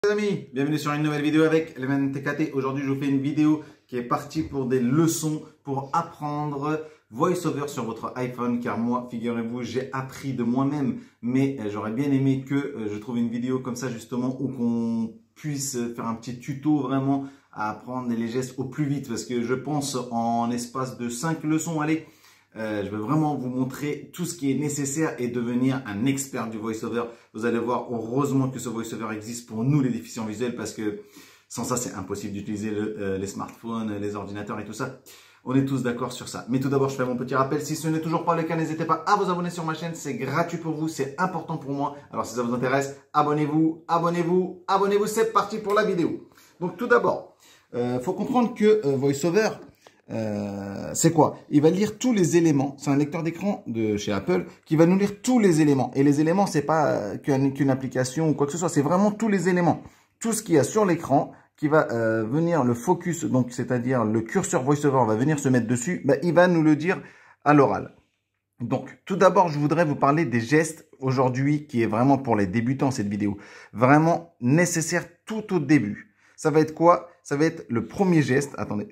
Les amis, bienvenue sur une nouvelle vidéo avec Eleven TKT. Aujourd'hui, je vous fais une vidéo qui est partie pour des leçons pour apprendre VoiceOver sur votre iPhone. Car moi, figurez-vous, j'ai appris de moi-même. Mais j'aurais bien aimé que je trouve une vidéo comme ça justement où qu'on puisse faire un petit tuto vraiment à apprendre les gestes au plus vite. Parce que je pense en espace de 5 leçons, allez, je vais vraiment vous montrer tout ce qui est nécessaire et devenir un expert du voice-over. Vous allez voir, heureusement que ce voice-over existe pour nous les déficients visuels parce que sans ça, c'est impossible d'utiliser les smartphones, les ordinateurs et tout ça. On est tous d'accord sur ça. Mais tout d'abord, je fais mon petit rappel. Si ce n'est toujours pas le cas, n'hésitez pas à vous abonner sur ma chaîne. C'est gratuit pour vous, c'est important pour moi. Alors si ça vous intéresse, abonnez-vous, abonnez-vous, abonnez-vous. C'est parti pour la vidéo. Donc tout d'abord, faut comprendre que voice-over, c'est quoi? Il va lire tous les éléments. C'est un lecteur d'écran de chez Apple qui va nous lire tous les éléments. Et les éléments, c'est pas qu'une application ou quoi que ce soit. C'est vraiment tous les éléments. Tout ce qu'il y a sur l'écran qui va venir le focus, donc c'est-à-dire le curseur VoiceOver va venir se mettre dessus. Ben, il va nous le dire à l'oral. Donc, tout d'abord, je voudrais vous parler des gestes aujourd'hui qui est vraiment pour les débutants cette vidéo. Vraiment nécessaire tout au début. Ça va être quoi? Ça va être le premier geste. Attendez,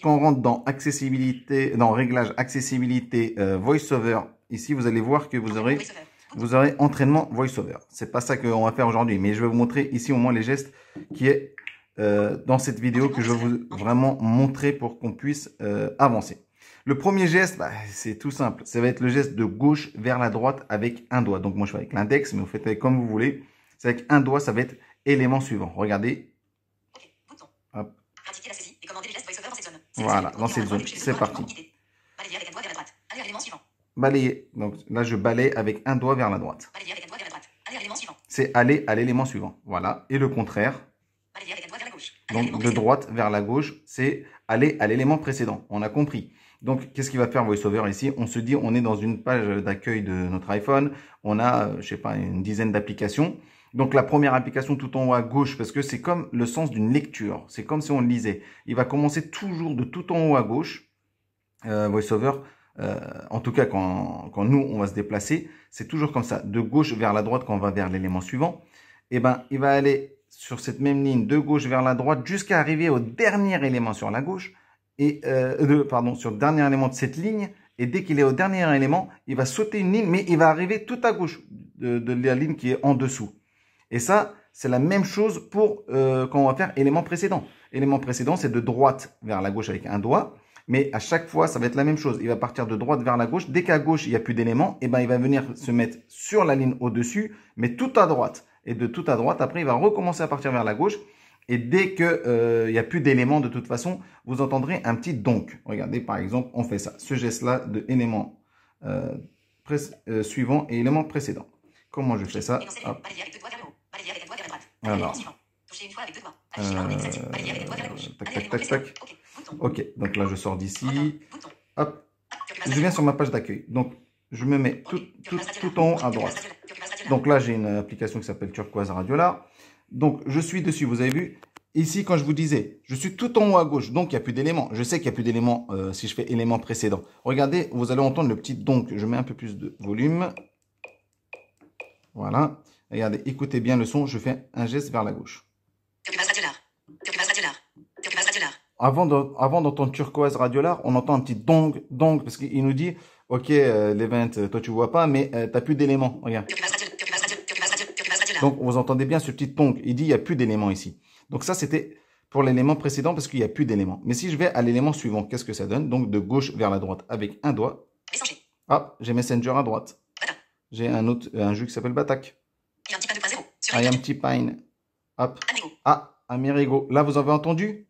quand on rentre dans accessibilité, dans réglage accessibilité VoiceOver, ici, vous allez voir que vous aurez entraînement VoiceOver. C'est pas ça qu'on va faire aujourd'hui, mais je vais vous montrer ici au moins les gestes qui est dans cette vidéo que je vais vous vraiment montrer pour qu'on puisse avancer. Le premier geste, bah, c'est tout simple. Ça va être le geste de gauche vers la droite avec un doigt. Donc moi, je fais avec l'index, mais vous faites comme vous voulez. C'est avec un doigt, ça va être élément suivant. Regardez. Hop. Pratiquer la saisie et commander les gestes VoiceOver dans cette zone. Voilà, dans cette zone. C'est parti. Balayer avec un doigt vers la droite. Aller à l'élément suivant. Balayer. Donc là, je balaye avec un doigt vers la droite. Balayer avec un doigt vers la droite. Aller à l'élément suivant. C'est aller à l'élément suivant. Voilà. Et le contraire. Balayer avec un doigt vers la gauche. Donc de droite vers la gauche, c'est aller à l'élément précédent. On a compris. Donc, qu'est-ce qu'il va faire VoiceOver ici? On se dit, on est dans une page d'accueil de notre iPhone. On a, je sais pas, une dizaine d'applications. Donc, la première application tout en haut à gauche, parce que c'est comme le sens d'une lecture. C'est comme si on le lisait. Il va commencer toujours de tout en haut à gauche. VoiceOver, en tout cas, quand nous, on va se déplacer, c'est toujours comme ça. De gauche vers la droite quand on va vers l'élément suivant. Eh ben, il va aller sur cette même ligne de gauche vers la droite jusqu'à arriver au dernier élément sur la gauche. Et, sur le dernier élément de cette ligne. Et dès qu'il est au dernier élément, il va sauter une ligne, mais il va arriver tout à gauche de la ligne qui est en dessous. Et ça, c'est la même chose pour quand on va faire élément précédent. Élément précédent, c'est de droite vers la gauche avec un doigt. Mais à chaque fois, ça va être la même chose. Il va partir de droite vers la gauche. Dès qu'à gauche, il n'y a plus d'éléments, eh ben, il va venir se mettre sur la ligne au-dessus, mais tout à droite. Et de tout à droite, après, il va recommencer à partir vers la gauche. Et dès qu'il n'y a plus d'éléments, de toute façon, vous entendrez un petit donc. Regardez, par exemple, on fait ça. Ce geste-là de élément suivant et élément précédent. Comment je fais ça? Hop. Alors, tac, tac, tac, tac. Ok, donc là, je sors d'ici. Hop. Je viens sur ma page d'accueil. Donc, je me mets tout en haut à droite. Donc là, j'ai une application qui s'appelle Turquoise Radiolar. Donc, je suis dessus. Vous avez vu? Ici, quand je vous disais, je suis tout en haut à gauche. Donc, il n'y a plus d'éléments. Je sais qu'il n'y a plus d'éléments si je fais élément précédent. Regardez, vous allez entendre le petit donc. Je mets un peu plus de volume. Voilà. Regardez, écoutez bien le son. Je fais un geste vers la gauche. Avant d'entendre Turquoise Radiolar, on entend un petit donc, parce qu'il nous dit, ok, l'event, toi tu vois pas, mais tu n'as plus d'éléments. Regarde. Donc, vous entendez bien ce petit donc. Il dit, il n'y a plus d'éléments ici. Donc, ça, c'était pour l'élément précédent parce qu'il n'y a plus d'éléments. Mais si je vais à l'élément suivant, qu'est-ce que ça donne? Donc, de gauche vers la droite avec un doigt. Ah, j'ai Messenger à droite. J'ai un jeu qui s'appelle Batak. I am T-Pine. Hop. Ah, Amerigo. Là, vous avez entendu?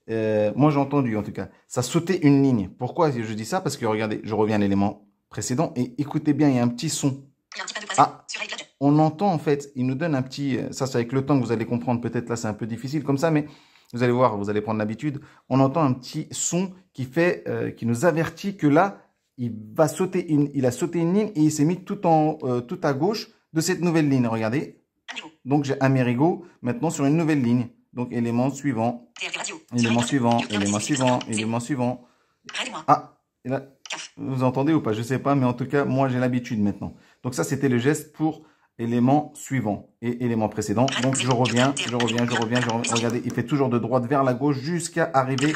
Moi, j'ai entendu en tout cas. Ça sautait une ligne. Pourquoi je dis ça? Parce que regardez, je reviens à l'élément précédent et écoutez bien, il y a un petit son. Ah, on entend en fait, il nous donne un petit... Ça, c'est avec le temps que vous allez comprendre. Peut-être là, c'est un peu difficile comme ça, mais vous allez voir, vous allez prendre l'habitude. On entend un petit son qui fait, qui nous avertit que là, il a sauté une ligne et il s'est mis tout à gauche de cette nouvelle ligne. Regardez. Donc, j'ai Amerigo maintenant sur une nouvelle ligne. Donc, élément suivant, élément suivant, élément suivant, élément suivant. Ah, et là, vous entendez ou pas? Je sais pas, mais en tout cas, moi, j'ai l'habitude maintenant. Donc, ça, c'était le geste pour élément suivant et élément précédent. Donc je reviens. Regardez, il fait toujours de droite vers la gauche jusqu'à arriver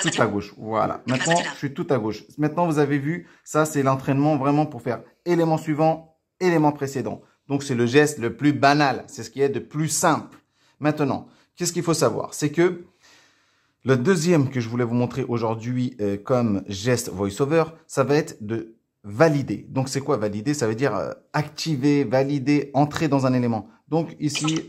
tout à gauche. Voilà. Maintenant, je suis tout à gauche. Maintenant, vous avez vu, ça c'est l'entraînement vraiment pour faire élément suivant, élément précédent. Donc c'est le geste le plus banal. C'est ce qui est de plus simple. Maintenant, qu'est-ce qu'il faut savoir? C'est que le deuxième que je voulais vous montrer aujourd'hui comme geste voice-over, ça va être de valider. Donc, c'est quoi valider? Ça veut dire activer, valider, entrer dans un élément. Donc, ici,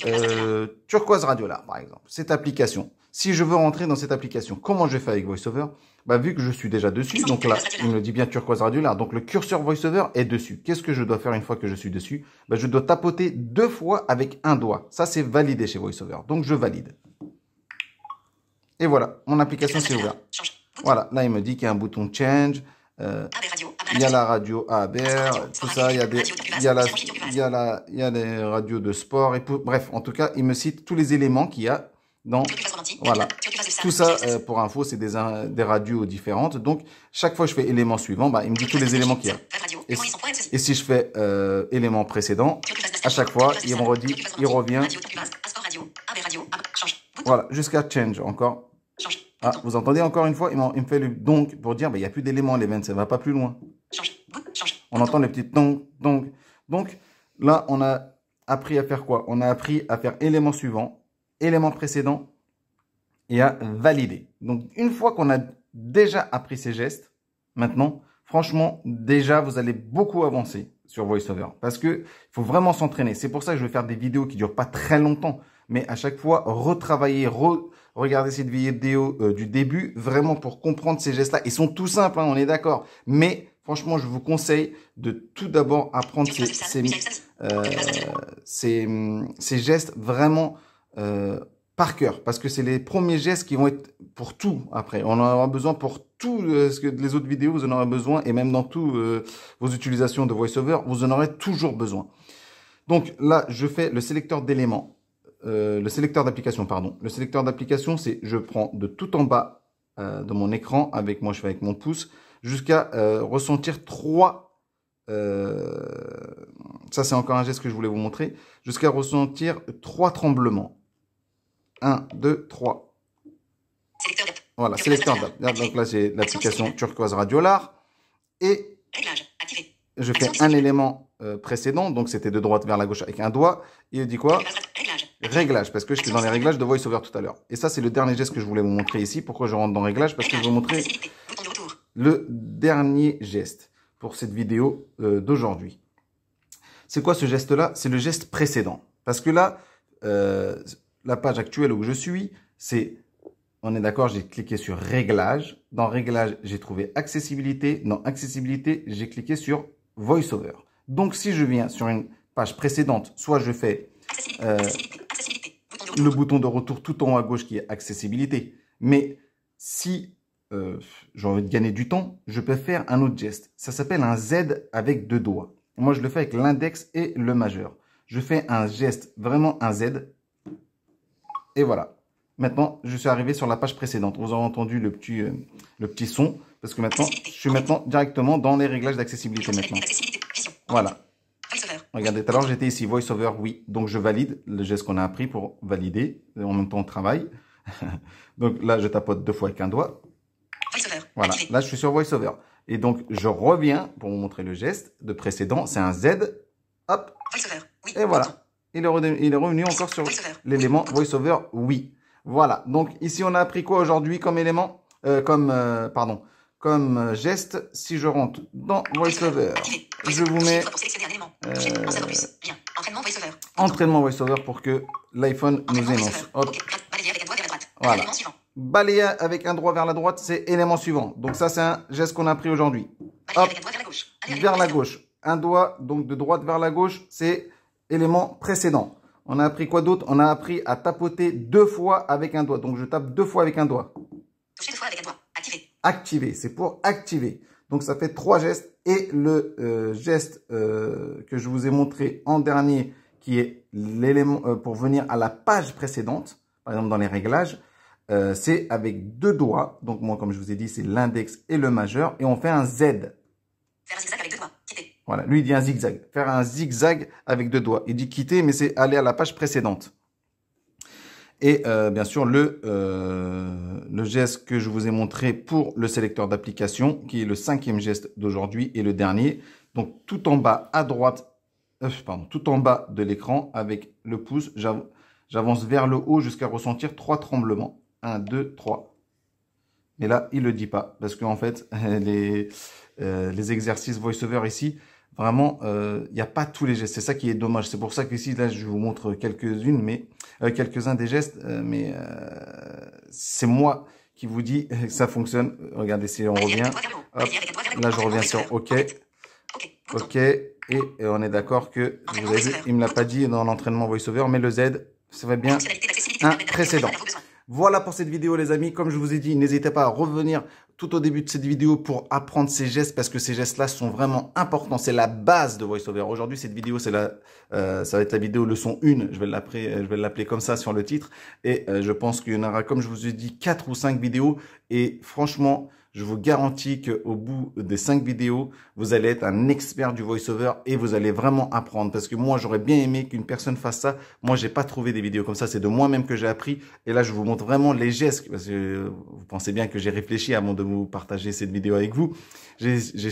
Turquoise Radiolar, par exemple, cette application. Si je veux rentrer dans cette application, comment je fais avec VoiceOver? Bah, vu que je suis déjà dessus, donc là, il me dit bien Turquoise Radiolar. Donc, le curseur VoiceOver est dessus. Qu'est-ce que je dois faire une fois que je suis dessus? Bah, je dois tapoter 2 fois avec un doigt. Ça, c'est validé chez VoiceOver. Donc, je valide. Et voilà, mon application s'est ouverte. Voilà, là, il me dit qu'il y a un bouton Change. Il y a la radio ABR, tout ça, il y a les radios de sport, et bref, en tout cas, il me cite tous les éléments qu'il y a dans, voilà, tout ça, pour info, c'est des radios différentes, donc, chaque fois que je fais élément suivant, bah, il me dit tous les éléments qu'il y a, et si je fais élément précédent, à chaque fois, il me redit, il revient, voilà, jusqu'à Change, encore. Ah, vous entendez encore une fois, il me fait le donc pour dire, bah, il n'y a plus d'éléments, les 20, ça ne va pas plus loin. On entend les petites donc. Donc, là, on a appris à faire quoi? On a appris à faire élément suivant, élément précédent et à valider. Donc, une fois qu'on a déjà appris ces gestes, maintenant, franchement, déjà, vous allez beaucoup avancer sur VoiceOver parce que il faut vraiment s'entraîner. C'est pour ça que je vais faire des vidéos qui ne durent pas très longtemps, mais à chaque fois, retravailler, regardez cette vidéo du début, vraiment pour comprendre ces gestes-là. Ils sont tout simples, hein, on est d'accord. Mais franchement, je vous conseille de tout d'abord apprendre ces gestes vraiment par cœur. Parce que c'est les premiers gestes qui vont être pour tout après. On en aura besoin pour tout ce que les autres vidéos, vous en aurez besoin. Et même dans tous vos utilisations de VoiceOver, vous en aurez toujours besoin. Donc là, je fais le sélecteur d'éléments. Le sélecteur d'application, pardon. Le sélecteur d'application, c'est je prends de tout en bas de mon écran, moi je fais avec mon pouce, jusqu'à ressentir 3, ça c'est encore un geste que je voulais vous montrer, jusqu'à ressentir 3 tremblements. 1, 2, 3. Voilà, sélecteur d'app. Donc là j'ai l'application Turquoise Radiolar. Et je fais un élément précédent, donc c'était de droite vers la gauche avec un doigt. Il dit quoi? Réglage, parce que j'étais dans les réglages de VoiceOver tout à l'heure. Et ça, c'est le dernier geste que je voulais vous montrer ici. Pourquoi je rentre dans réglage? Parce que je vais vous montrer le dernier geste pour cette vidéo d'aujourd'hui. C'est quoi ce geste-là? C'est le geste précédent. Parce que là, la page actuelle où je suis, on est d'accord, j'ai cliqué sur réglage. Dans réglage, j'ai trouvé accessibilité. Dans accessibilité, j'ai cliqué sur VoiceOver. Donc, si je viens sur une page précédente, soit je fais le bouton de retour tout en haut à gauche qui est accessibilité. Mais si j'ai envie de gagner du temps, je peux faire un autre geste. Ça s'appelle un Z avec 2 doigts. Moi, je le fais avec l'index et le majeur. Je fais un geste, vraiment un Z. Et voilà. Maintenant, je suis arrivé sur la page précédente. Vous avez entendu le petit son. Parce que maintenant, je suis maintenant directement dans les réglages d'accessibilité maintenant. Voilà. Regardez, tout à l'heure, j'étais ici, VoiceOver, oui. Donc, je valide le geste qu'on a appris pour valider. En même temps, on travaille. Donc, là, je tapote 2 fois avec un doigt. Voilà, là, je suis sur VoiceOver. Et donc, je reviens pour vous montrer le geste de précédent. C'est un Z. Hop. Et voilà. Il est revenu encore sur l'élément VoiceOver, oui. Voilà. Donc, ici, on a appris quoi aujourd'hui comme élément comme geste. Si je rentre dans VoiceOver, je vous mets entraînement VoiceOver pour que l'iPhone nous énonce. Hop. Voilà. Balayer avec un doigt vers la droite, c'est élément suivant. Donc ça, c'est un geste qu'on a appris aujourd'hui. Hop. Vers la gauche. Un doigt, donc de droite vers la gauche, c'est élément précédent. On a appris quoi d'autre? On a appris à tapoter 2 fois avec un doigt. Donc je tape 2 fois avec un doigt. Toucher 2 fois avec un doigt. Activer. Activer, c'est pour activer. Donc ça fait 3 gestes. Et le geste que je vous ai montré en dernier, qui est l'élément pour venir à la page précédente, par exemple dans les réglages, c'est avec 2 doigts. Donc moi, comme je vous ai dit, c'est l'index et le majeur. Et on fait un Z. Faire un zigzag avec 2 doigts. Quitter. Voilà, lui il dit un zigzag. Faire un zigzag avec 2 doigts. Il dit quitter, mais c'est aller à la page précédente. Et bien sûr, le geste que je vous ai montré pour le sélecteur d'application, qui est le 5e geste d'aujourd'hui et le dernier. Donc tout en bas à droite, tout en bas de l'écran, avec le pouce, j'avance vers le haut jusqu'à ressentir 3 tremblements. 1, 2, 3. Mais là, il ne le dit pas, parce qu'en fait, les exercices VoiceOver ici, vraiment, il n'y a pas tous les gestes. C'est ça qui est dommage. C'est pour ça qu'ici, là, je vous montre quelques-uns des gestes, mais c'est moi qui vous dis que ça fonctionne. Regardez, si on revient, hop, là, je reviens sur OK. OK, et on est d'accord que, vous avez vu, il ne me l'a pas dit dans l'entraînement VoiceOver, mais le Z, ça va bien un précédent. Voilà pour cette vidéo les amis, comme je vous ai dit, n'hésitez pas à revenir tout au début de cette vidéo pour apprendre ces gestes parce que ces gestes-là sont vraiment importants, c'est la base de VoiceOver. Aujourd'hui cette vidéo, ça va être la vidéo leçon 1, je vais l'appeler comme ça sur le titre et je pense qu'il y en aura, comme je vous ai dit, 4 ou 5 vidéos et franchement, je vous garantis qu'au bout des 5 vidéos, vous allez être un expert du VoiceOver et vous allez vraiment apprendre. Parce que moi, j'aurais bien aimé qu'une personne fasse ça. Moi, j'ai pas trouvé des vidéos comme ça. C'est de moi-même que j'ai appris. Et là, je vous montre vraiment les gestes. Parce que vous pensez bien que j'ai réfléchi avant de vous partager cette vidéo avec vous. J'ai